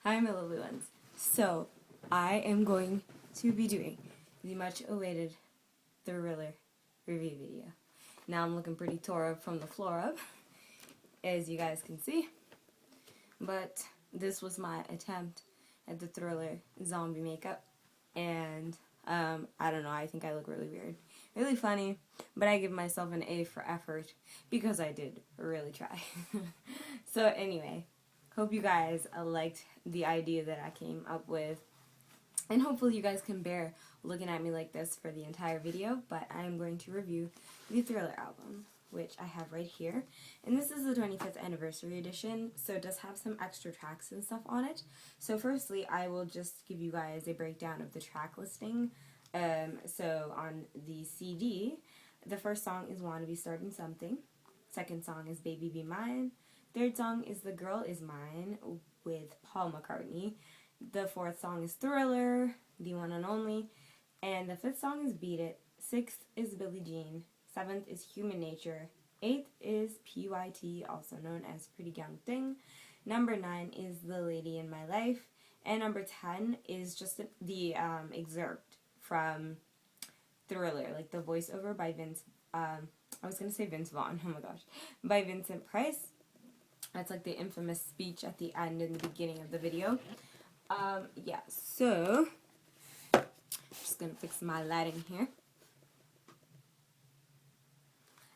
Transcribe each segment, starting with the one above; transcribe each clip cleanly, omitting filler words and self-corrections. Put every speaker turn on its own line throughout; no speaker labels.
Hi, my lovely ones. So, I am going to be doing the much awaited Thriller review video. Now I'm looking pretty tore up from the floor up, as you guys can see. But this was my attempt at the Thriller zombie makeup. And, I don't know, I think I look really weird. Really funny, but I give myself an A for effort because I did really try. So anyway, hope you guys liked the idea that I came up with. And hopefully you guys can bear looking at me like this for the entire video, but I'm going to review the Thriller album, which I have right here. And this is the 25th anniversary edition, so it does have some extra tracks and stuff on it. So firstly, I will just give you guys a breakdown of the track listing. So on the CD, the first song is Wanna Be Starting Something. Second song is Baby Be Mine. Third song is The Girl Is Mine with Paul McCartney. The fourth song is Thriller, the one and only. And the fifth song is Beat It. Sixth is Billie Jean. Seventh is Human Nature. Eighth is PYT, also known as Pretty Young Thing. Number 9 is The Lady in My Life. And number 10 is just the excerpt from Thriller, like the voiceover by I was going to say Vince Vaughn, oh my gosh, by Vincent Price. That's like the infamous speech at the end and the beginning of the video. Yeah, so, I'm just going to fix my lighting here.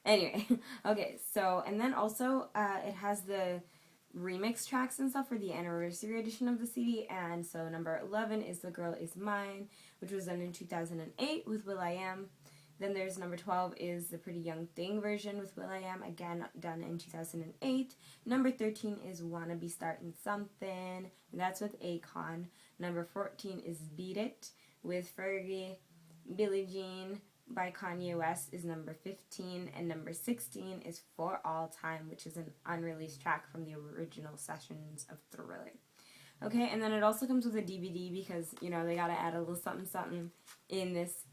Anyway, okay, so, and then also, it has the remix tracks and stuff for the anniversary edition of the CD, and so number 11 is The Girl Is Mine, which was done in 2008 with will.i.am. Then there's number 12 is the Pretty Young Thing version with will.i.am, again done in 2008. Number 13 is Wanna Be Starting Something, and that's with Akon. Number 14 is Beat It with Fergie. Billie Jean by Kanye West is number 15, and number 16 is For All Time, which is an unreleased track from the original sessions of Thriller. Okay, and then it also comes with a DVD because, you know, they gotta add a little something in this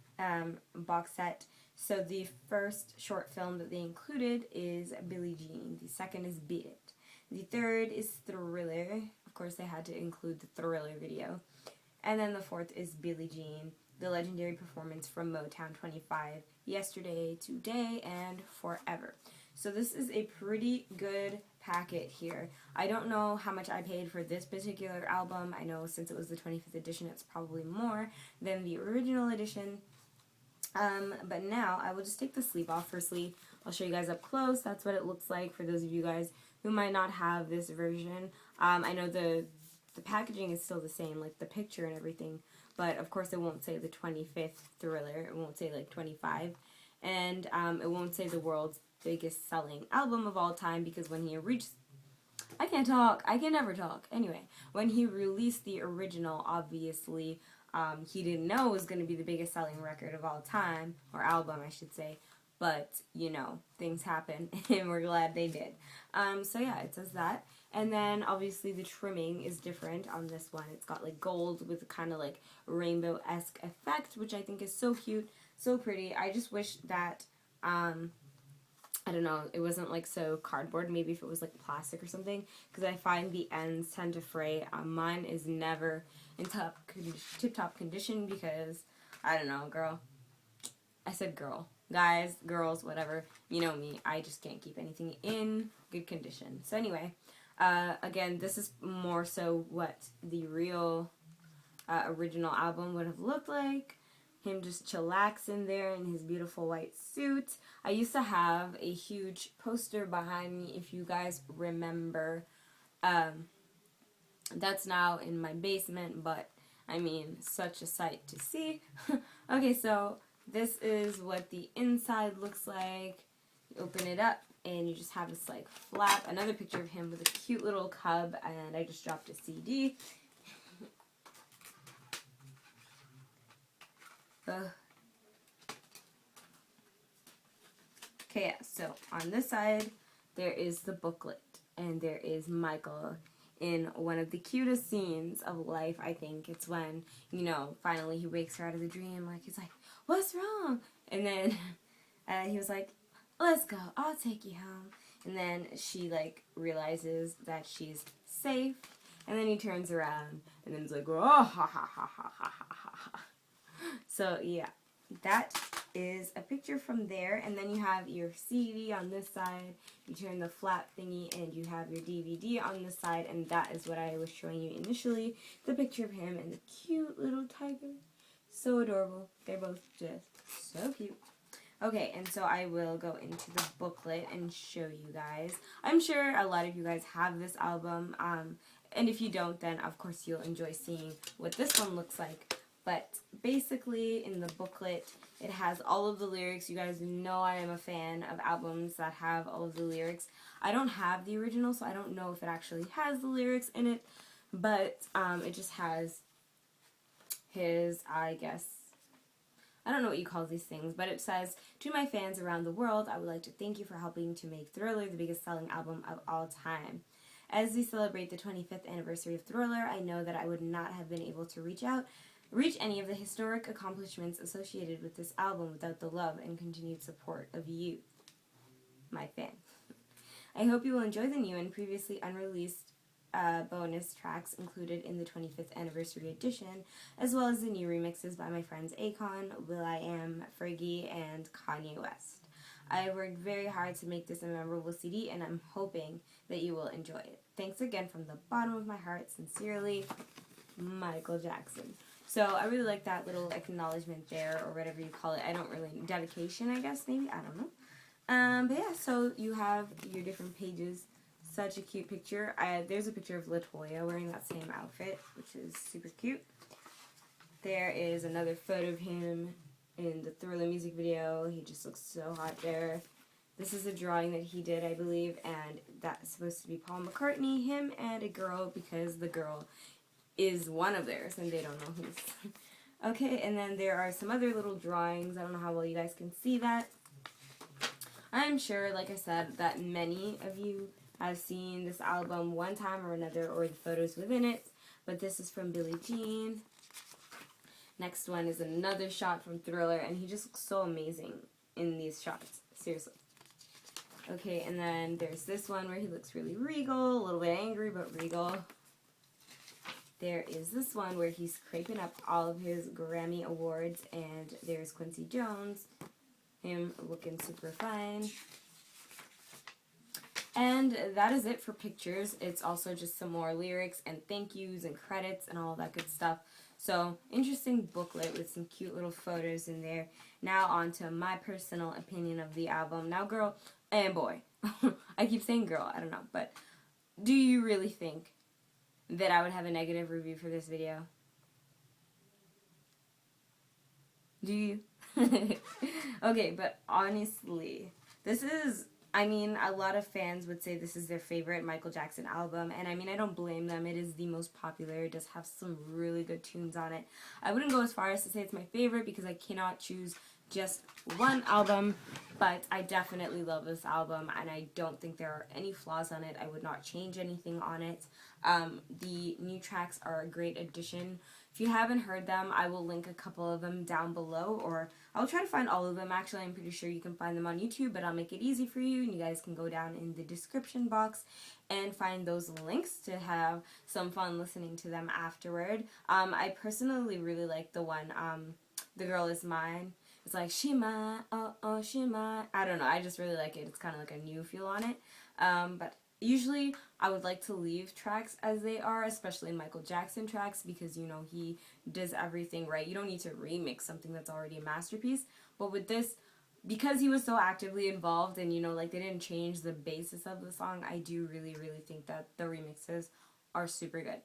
box set. So the first short film that they included is Billie Jean. The second is Beat It. The third is Thriller. Of course, they had to include the Thriller video. And then the fourth is Billie Jean, the legendary performance from Motown 25, Yesterday, Today, and Forever. So this is a pretty good packet here. I don't know how much I paid for this particular album. I know since it was the 25th edition, it's probably more than the original edition. But now I will just take the sleeve off. Firstly, I'll show you guys up close. That's what it looks like for those of you guys who might not have this version. I know the packaging is still the same, like the picture and everything, but of course it won't say the 25th Thriller. It won't say like 25, and it won't say the world's biggest selling album of all time, because when he reached, I can't talk, I can never talk. Anyway, when he released the original, obviously, he didn't know it was going to be the biggest selling record of all time, or album I should say, but, you know, things happen, and we're glad they did. So yeah, it says that. And then, obviously, the trimming is different on this one. It's got, like, gold with kind of, like, rainbow-esque effect, which I think is so cute, so pretty. I just wish that, I don't know, it wasn't, like, so cardboard. Maybe if it was, like, plastic or something, because I find the ends tend to fray. Mine is never in tip-top condition because, I don't know, girl. I said girl. Guys, girls, whatever. You know me. I just can't keep anything in good condition. So anyway, again, this is more so what the real original album would have looked like. Him just chillaxing there in his beautiful white suit. I used to have a huge poster behind me, if you guys remember. That's now in my basement, but I mean, such a sight to see. Okay, so this is what the inside looks like. You open it up, and you just have this, like, flap. Another picture of him with a cute little cub, and I just dropped a CD. Okay, yeah, so on this side, there is the booklet, and there is Michael in one of the cutest scenes of life, I think. It's when, you know, finally he wakes her out of the dream, like, he's like, what's wrong? And then he was like, let's go, I'll take you home. And then she, like, realizes that she's safe, And then he turns around, and then it's like, oh, ha, ha, ha, ha, ha, ha, ha, ha. So, yeah, that is a picture from there. And then you have your CD on this side. You turn the flap thingy, and you have your DVD on this side. And that is what I was showing you initially. The picture of him and the cute little tiger. So adorable. They're both just so cute. Okay, and so I will go into the booklet and show you guys. I'm sure a lot of you guys have this album, and if you don't, then of course you'll enjoy seeing what this one looks like. But basically, in the booklet, it has all of the lyrics. You guys know I am a fan of albums that have all of the lyrics. I don't have the original, so I don't know if it actually has the lyrics in it, but it just has his, I guess, I don't know what you call these things, but it says, "To my fans around the world, I would like to thank you for helping to make Thriller the biggest selling album of all time. As we celebrate the 25th anniversary of Thriller, I know that I would not have been able to reach any of the historic accomplishments associated with this album without the love and continued support of you, my fans. I hope you will enjoy the new and previously unreleased bonus tracks included in the 25th anniversary edition, as well as the new remixes by my friends Akon, will.i.am, Fergie, and Kanye West. I have worked very hard to make this a memorable CD, and I'm hoping that you will enjoy it. Thanks again from the bottom of my heart. Sincerely, Michael Jackson." So I really like that little acknowledgement there, or whatever you call it. I don't really, dedication, I guess, maybe, I don't know. But yeah, so you have your different pages. Such a cute picture. There's a picture of LaToya wearing that same outfit, which is super cute. There is another photo of him in the Thriller music video. He just looks so hot there. This is a drawing that he did, I believe, and that's supposed to be Paul McCartney, him, and a girl, because the girl is one of theirs, and they don't know who's. Okay, and then there are some other little drawings. I don't know how well you guys can see that. I'm sure, like I said, that many of you have seen this album one time or another, or the photos within it, but this is from Billie Jean. Next one is another shot from Thriller, and he just looks so amazing in these shots. Seriously. Okay, and then there's this one where he looks really regal, a little bit angry, but regal. There is this one where he's scraping up all of his Grammy Awards, and there's Quincy Jones, him looking super fine. And that is it for pictures. It's also just some more lyrics and thank yous and credits and all that good stuff. So, interesting booklet with some cute little photos in there. Now on to my personal opinion of the album. Now, girl and boy, I keep saying girl, I don't know, but do you really think that I would have a negative review for this video? Do you? Okay, but honestly, this is, I mean, a lot of fans would say this is their favorite Michael Jackson album, and I mean, I don't blame them. It is the most popular. It does have some really good tunes on it. I wouldn't go as far as to say it's my favorite because I cannot choose just one album, but I definitely love this album, and I don't think there are any flaws on it. I would not change anything on it. The new tracks are a great addition. If you haven't heard them, I will link a couple of them down below, or I'll try to find all of them. Actually, I'm pretty sure you can find them on YouTube, but I'll make it easy for you, and you guys can go down in the description box and find those links to have some fun listening to them afterward. I personally really like the one, The Girl Is Mine. It's like, she mine, oh, she mine. I don't know, I just really like it. It's kind of like a new feel on it. But usually, I would like to leave tracks as they are, especially in Michael Jackson tracks, because, you know, he does everything right. You don't need to remix something that's already a masterpiece. But with this, because he was so actively involved and, you know, like, they didn't change the basis of the song, I do really, really think that the remixes are super good.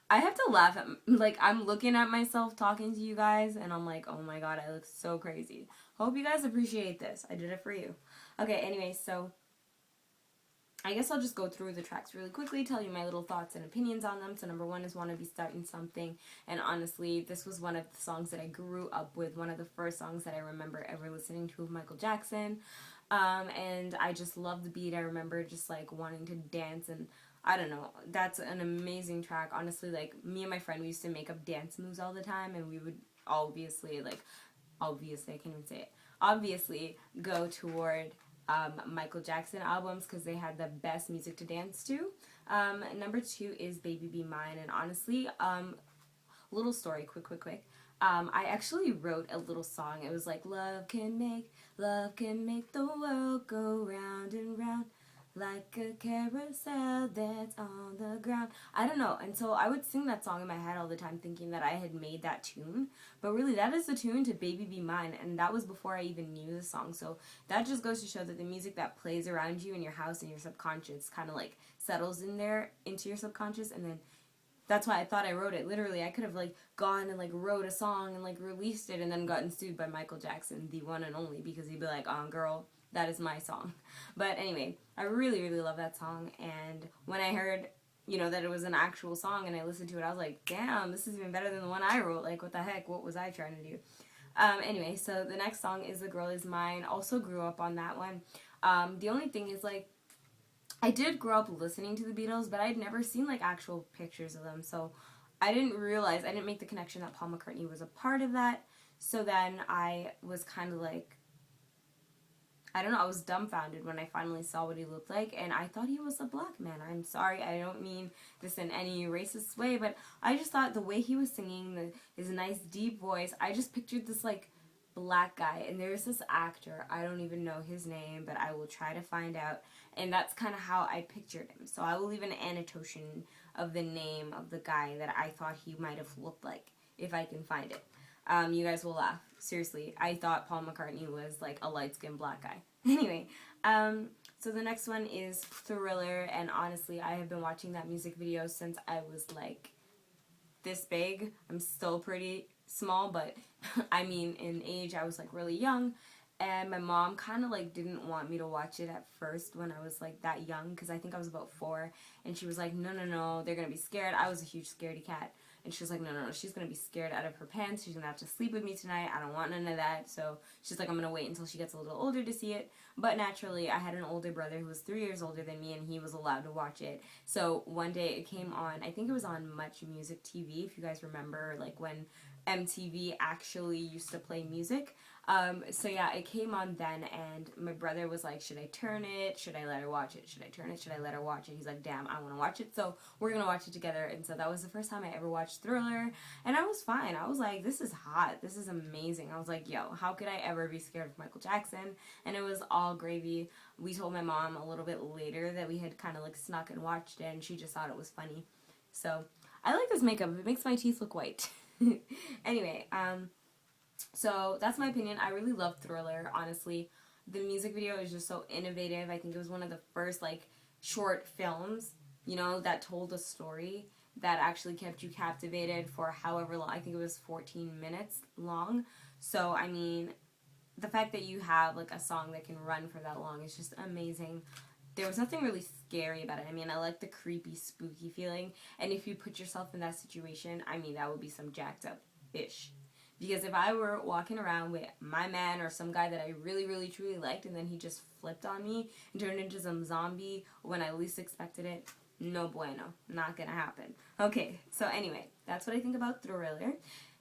I have to laugh at, like, I'm looking at myself talking to you guys, and I'm like, oh my god, I look so crazy. Hope you guys appreciate this. I did it for you. Okay, anyway, so I guess I'll just go through the tracks really quickly, tell you my little thoughts and opinions on them. So number one is Wanna Be Starting Something, and honestly, this was one of the songs that I grew up with, one of the first songs that I remember ever listening to of Michael Jackson, and I just love the beat. I remember just, like, wanting to dance, and I don't know, that's an amazing track. Honestly, like, me and my friend, we used to make up dance moves all the time, and we would obviously, I can't even say it, obviously go toward Michael Jackson albums because they had the best music to dance to. Number 2 is Baby Be Mine, and honestly, little story, quick. I actually wrote a little song. It was like, love can make the world go round and round, like a carousel that's on the ground. I don't know. And so I would sing that song in my head all the time thinking that I had made that tune. But really, that is the tune to Baby Be Mine. And that was before I even knew the song. So that just goes to show that the music that plays around you in your house and your subconscious kind of like settles in there into your subconscious. And then that's why I thought I wrote it. Literally, I could have like gone and like wrote a song and like released it and then gotten sued by Michael Jackson, the one and only, because he'd be like, "Oh, girl, that is my song." But anyway, I really love that song. And when I heard, that it was an actual song and I listened to it, I was like, "Damn, this is even better than the one I wrote. Like, what the heck? What was I trying to do?" Anyway, so the next song is "The Girl Is Mine." Also grew up on that one. The only thing is like, I did grow up listening to the Beatles, but I'd never seen like actual pictures of them, so I didn't make the connection that Paul McCartney was a part of that. So then I was kind of like, I don't know, I was dumbfounded when I finally saw what he looked like, and I thought he was a black man. I'm sorry, I don't mean this in any racist way, but I just thought the way he was singing, his nice deep voice, I just pictured this like black guy. And there's this actor, I don't even know his name, but I will try to find out, and that's kind of how I pictured him. So I will leave an annotation of the name of the guy that I thought he might have looked like, if I can find it. You guys will laugh. Seriously, I thought Paul McCartney was like a light-skinned black guy. Anyway, so the next one is Thriller, and honestly, I have been watching that music video since I was like this big. I'm still pretty small, but I mean, in age, I was like really young, and my mom kind of like didn't want me to watch it at first when I was like that young, because I think I was about 4, and she was like, no, they're gonna be scared. I was a huge scaredy cat, and she was like, no, she's gonna be scared out of her pants. She's gonna have to sleep with me tonight. I don't want none of that. So she's like, I'm gonna wait until she gets a little older to see it. But naturally, I had an older brother who was 3 years older than me, and he was allowed to watch it. So one day it came on, I think it was on Much Music TV, if you guys remember, like when MTV actually used to play music. So yeah, it came on then, and my brother was like, should I turn it? Should I let her watch it? Should I turn it? Should I let her watch it? He's like, damn, I want to watch it, so we're going to watch it together. And so that was the first time I ever watched Thriller, and I was fine. I was like, this is hot. This is amazing. I was like, yo, how could I ever be scared of Michael Jackson? And it was all gravy. We told my mom a little bit later that we had kind of like snuck and watched it, and she just thought it was funny. So I like this makeup. It makes my teeth look white. Anyway, so that's my opinion. I really love Thriller, honestly. The music video is just so innovative. I think it was one of the first like short films, that told a story that actually kept you captivated for however long. I think it was 14 minutes long. So I mean, the fact that you have like a song that can run for that long is just amazing. There was nothing really scary about it. I mean, I like the creepy, spooky feeling. And if you put yourself in that situation, I mean, that would be some jacked up ish. Because if I were walking around with my man or some guy that I really truly liked, and then he just flipped on me and turned into some zombie when I least expected it, no bueno. Not gonna happen. Okay, so anyway, that's what I think about Thriller.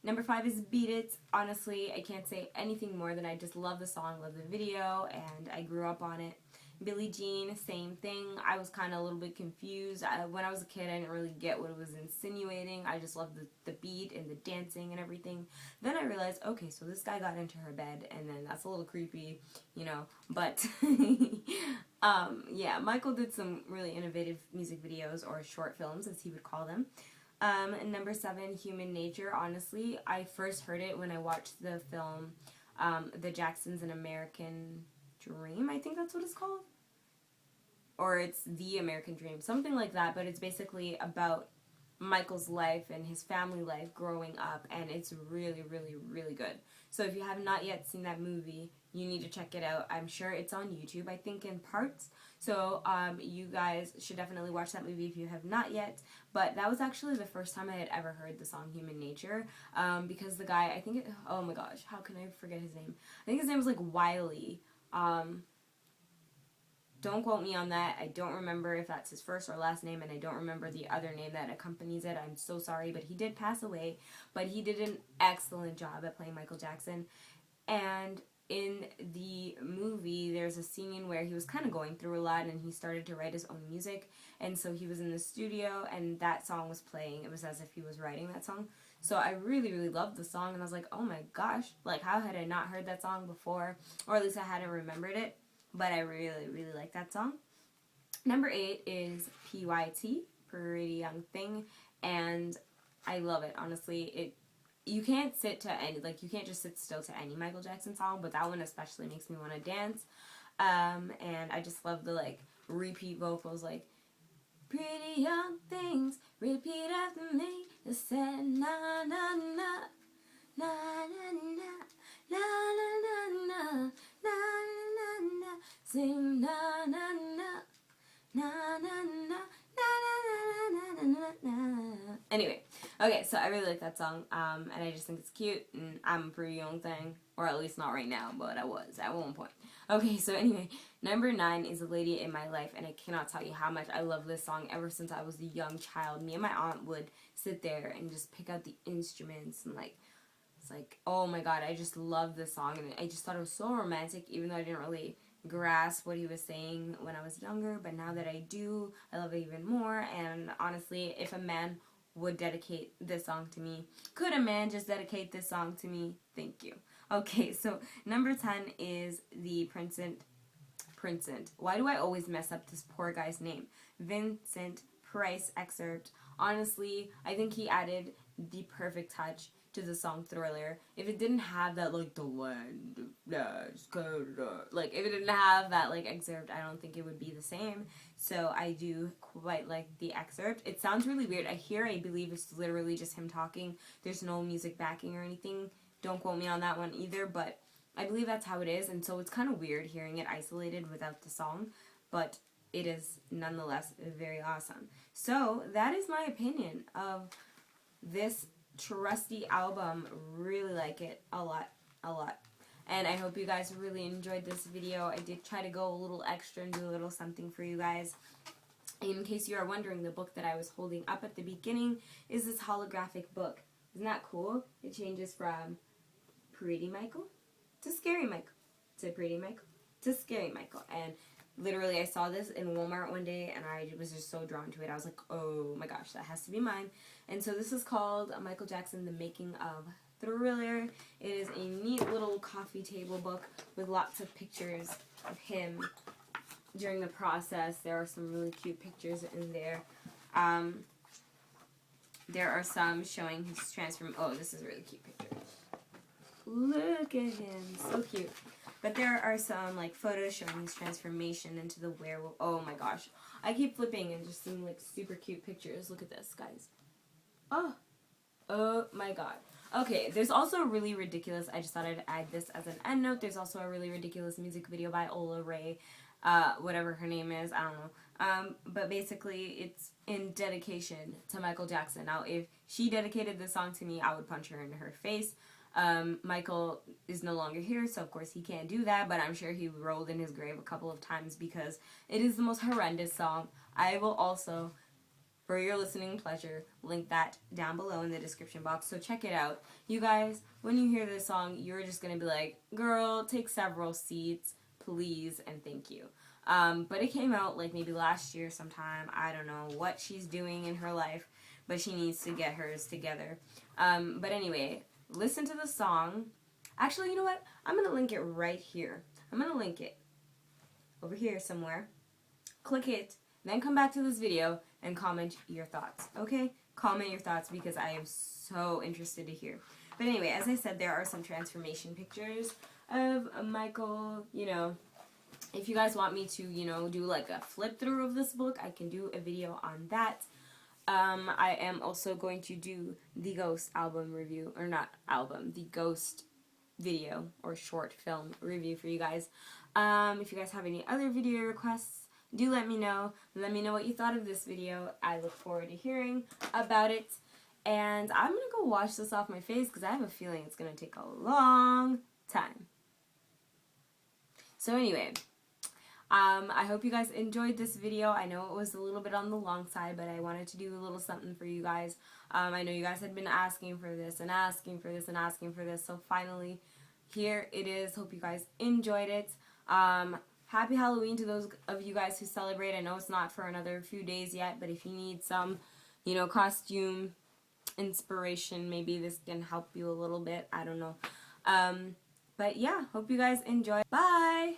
Number 5 is Beat It. Honestly, I can't say anything more than I just love the song, love the video, and I grew up on it. Billie Jean, same thing. I was kind of a little bit confused. When I was a kid, I didn't really get what it was insinuating. I just loved the beat and the dancing and everything. Then I realized, okay, so this guy got into her bed, and then that's a little creepy, But, yeah, Michael did some really innovative music videos, or short films, as he would call them. Number 7, Human Nature. Honestly, I first heard it when I watched the film The Jacksons: An American Dream, I think that's what it's called. Or it's The American Dream, something like that, but it's basically about Michael's life and his family life growing up, and it's really good. So if you have not yet seen that movie, you need to check it out. I'm sure it's on YouTube, I think in parts. So you guys should definitely watch that movie if you have not yet. But that was actually the first time I had ever heard the song Human Nature, because the guy, oh my gosh, how can I forget his name? I think his name was like Wiley. Don't quote me on that. I don't remember if that's his first or last name, and I don't remember the other name that accompanies it. I'm so sorry, but he did pass away. But he did an excellent job at playing Michael Jackson. And in the movie, there's a scene where he was kind of going through a lot and he started to write his own music. And so he was in the studio and that song was playing. It was as if he was writing that song. So I really, really loved the song and I was like, oh my gosh, like how had I not heard that song before? Or at least I hadn't remembered it. But I really, really like that song. Number 8 is PYT, Pretty Young Thing. And I love it, honestly. You can't sit to any, like, you can't just sit still to any Michael Jackson song, but that one especially makes me want to dance. And I just love the, like, repeat vocals, like, pretty young things, repeat after me, they said, na, na, na, na, na, na, na, na, na, na, na, na, sing, na, na, na, na, na, na, anyway, okay, so I really like that song, and I just think it's cute, and I'm a pretty young thing, or at least not right now, but I was at one point. Okay, so anyway, number 9 is A Lady in My Life, and I cannot tell you how much I love this song ever since I was a young child. Me and my aunt would sit there and just pick out the instruments, and like, it's like, oh my god, I just love this song, and I just thought it was so romantic, even though I didn't really grasp what he was saying when I was younger, but now that I do, I love it even more. And honestly, if a man would dedicate this song to me, could a man just dedicate this song to me? Thank you. Okay, so number 10 is the Vincent. Why do I always mess up this poor guy's name? Vincent Price excerpt. Honestly, I think he added the perfect touch to the song Thriller. If it didn't have that, like, the land like, if it didn't have that, like, excerpt, I don't think it would be the same. So I do quite like the excerpt. It sounds really weird. I believe it's literally just him talking. There's no music backing or anything. Don't quote me on that one either, but I believe that's how it is, and so it's kind of weird hearing it isolated without the song, but it is nonetheless very awesome. So that is my opinion of this trusty album. Really like it a lot. And I hope you guys really enjoyed this video. I did try to go a little extra and do a little something for you guys. In case you are wondering, the book that I was holding up at the beginning is this holographic book. Isn't that cool? It changes from Pretty Michael to Scary Michael to Pretty Michael to Scary Michael. And literally, I saw this in Walmart one day, and I was just so drawn to it. I was like, oh my gosh, that has to be mine. And so this is called Michael Jackson, The Making of Thriller. It is a neat little coffee table book with lots of pictures of him during the process. There are some really cute pictures in there. There are some showing his transformation. Oh, this is a really cute picture. Look at him. So cute. But there are some, like, photos showing his transformation into the werewolf. Oh my gosh. I keep flipping and just seeing, like, super cute pictures. Look at this, guys. Oh my god. Okay, there's also a really ridiculous, I just thought I'd add this as an end note. There's also a really ridiculous music video by Ola Ray, whatever her name is, I don't know. But basically, it's in dedication to Michael Jackson. Now, if she dedicated this song to me, I would punch her in her face. Michael is no longer here, so of course he can't do that, but I'm sure he rolled in his grave a couple of times because it is the most horrendous song. I will also, for your listening pleasure, link that down below in the description box, so check it out. You guys, when you hear this song, you're just gonna be like, girl, take several seats, please, and thank you. But it came out like maybe last year sometime. I don't know what she's doing in her life, but she needs to get hers together. But anyway, listen to the song. Actually, you know what? I'm going to link it right here. I'm going to link it over here somewhere. Click it, then come back to this video and comment your thoughts, okay? Comment your thoughts because I am so interested to hear. But anyway, as I said, there are some transformation pictures of Michael. You know, if you guys want me to, you know, do like a flip through of this book, I can do a video on that. I am also going to do the Ghost album review, or not album, the Ghost video or short film review for you guys. If you guys have any other video requests, do let me know. Let me know what you thought of this video. I look forward to hearing about it. And I'm going to go wash this off my face because I have a feeling it's going to take a long time. So anyway, I hope you guys enjoyed this video. I know it was a little bit on the long side, but I wanted to do a little something for you guys. I know you guys had been asking for this and asking for this and asking for this, so finally here it is. Hope you guys enjoyed it. Happy Halloween to those of you guys who celebrate. I know it's not for another few days yet, but if you need some, costume inspiration, maybe this can help you a little bit. I don't know. But yeah, hope you guys enjoy. Bye!